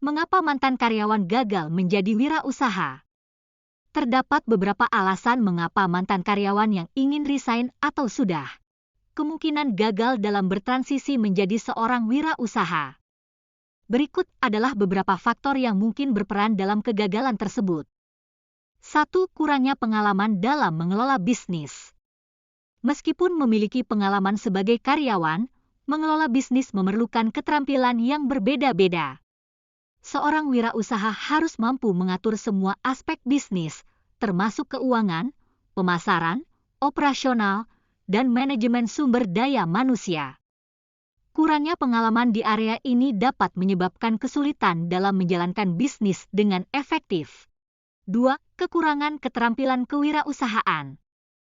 Mengapa mantan karyawan gagal menjadi wirausaha? Terdapat beberapa alasan mengapa mantan karyawan yang ingin resign atau sudah kemungkinan gagal dalam bertransisi menjadi seorang wirausaha. Berikut adalah beberapa faktor yang mungkin berperan dalam kegagalan tersebut. 1. Kurangnya pengalaman dalam mengelola bisnis. Meskipun memiliki pengalaman sebagai karyawan, mengelola bisnis memerlukan keterampilan yang berbeda-beda. Seorang wirausaha harus mampu mengatur semua aspek bisnis, termasuk keuangan, pemasaran, operasional, dan manajemen sumber daya manusia. Kurangnya pengalaman di area ini dapat menyebabkan kesulitan dalam menjalankan bisnis dengan efektif. 2. Kekurangan keterampilan kewirausahaan.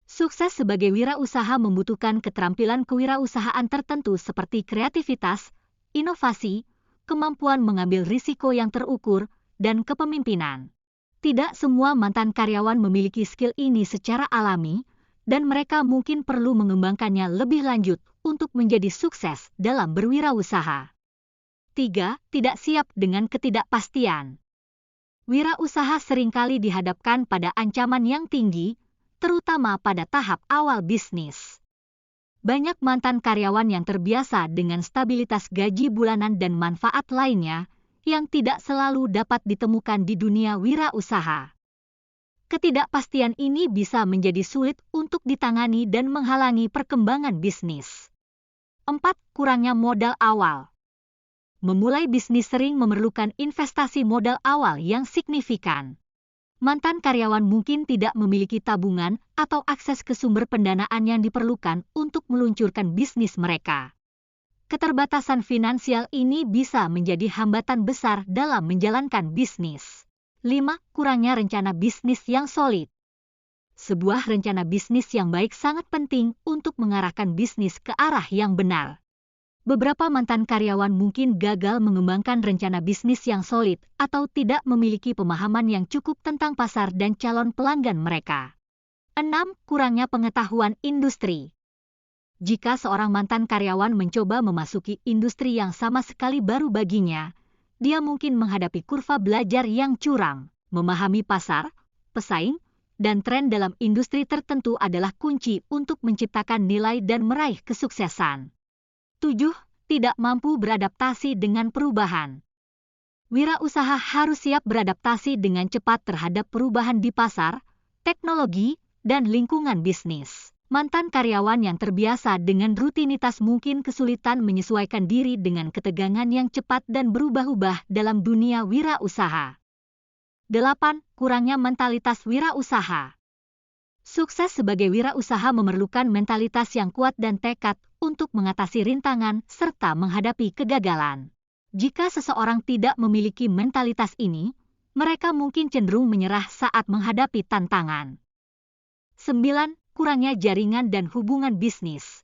Sukses sebagai wirausaha membutuhkan keterampilan kewirausahaan tertentu seperti kreativitas, inovasi, kemampuan mengambil risiko yang terukur, dan kepemimpinan. Tidak semua mantan karyawan memiliki skill ini secara alami, dan mereka mungkin perlu mengembangkannya lebih lanjut untuk menjadi sukses dalam berwirausaha. 3. Tidak siap dengan ketidakpastian. Wirausaha seringkali dihadapkan pada ancaman yang tinggi, terutama pada tahap awal bisnis. Banyak mantan karyawan yang terbiasa dengan stabilitas gaji bulanan dan manfaat lainnya yang tidak selalu dapat ditemukan di dunia wirausaha. Ketidakpastian ini bisa menjadi sulit untuk ditangani dan menghalangi perkembangan bisnis. 4. Kurangnya modal awal. Memulai bisnis sering memerlukan investasi modal awal yang signifikan. Mantan karyawan mungkin tidak memiliki tabungan atau akses ke sumber pendanaan yang diperlukan untuk meluncurkan bisnis mereka. Keterbatasan finansial ini bisa menjadi hambatan besar dalam menjalankan bisnis. 5. Kurangnya rencana bisnis yang solid. Sebuah rencana bisnis yang baik sangat penting untuk mengarahkan bisnis ke arah yang benar. Beberapa mantan karyawan mungkin gagal mengembangkan rencana bisnis yang solid atau tidak memiliki pemahaman yang cukup tentang pasar dan calon pelanggan mereka. 6. Kurangnya pengetahuan industri. Jika seorang mantan karyawan mencoba memasuki industri yang sama sekali baru baginya, dia mungkin menghadapi kurva belajar yang curam. Memahami pasar, pesaing, dan tren dalam industri tertentu adalah kunci untuk menciptakan nilai dan meraih kesuksesan. 7. Tidak mampu beradaptasi dengan perubahan. Wirausaha harus siap beradaptasi dengan cepat terhadap perubahan di pasar, teknologi, dan lingkungan bisnis. Mantan karyawan yang terbiasa dengan rutinitas mungkin kesulitan menyesuaikan diri dengan ketegangan yang cepat dan berubah-ubah dalam dunia wirausaha. 8. Kurangnya mentalitas wirausaha. Sukses sebagai wirausaha memerlukan mentalitas yang kuat dan tekad untuk mengatasi rintangan serta menghadapi kegagalan. Jika seseorang tidak memiliki mentalitas ini, mereka mungkin cenderung menyerah saat menghadapi tantangan. 9. Kurangnya jaringan dan hubungan bisnis.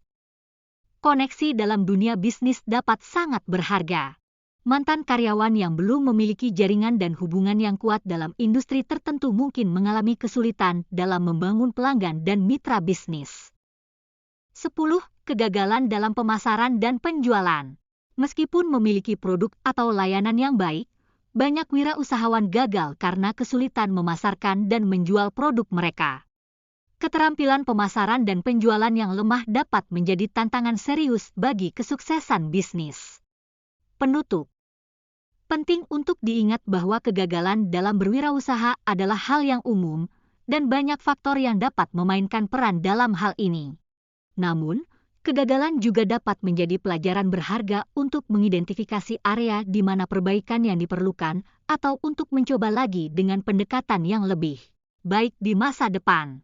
Koneksi dalam dunia bisnis dapat sangat berharga. Mantan karyawan yang belum memiliki jaringan dan hubungan yang kuat dalam industri tertentu mungkin mengalami kesulitan dalam membangun pelanggan dan mitra bisnis. 10. Kegagalan dalam pemasaran dan penjualan. Meskipun memiliki produk atau layanan yang baik, banyak wirausahawan gagal karena kesulitan memasarkan dan menjual produk mereka. Keterampilan pemasaran dan penjualan yang lemah dapat menjadi tantangan serius bagi kesuksesan bisnis. Penutup. Penting untuk diingat bahwa kegagalan dalam berwirausaha adalah hal yang umum dan banyak faktor yang dapat memainkan peran dalam hal ini. Namun, kegagalan juga dapat menjadi pelajaran berharga untuk mengidentifikasi area di mana perbaikan yang diperlukan atau untuk mencoba lagi dengan pendekatan yang lebih baik di masa depan.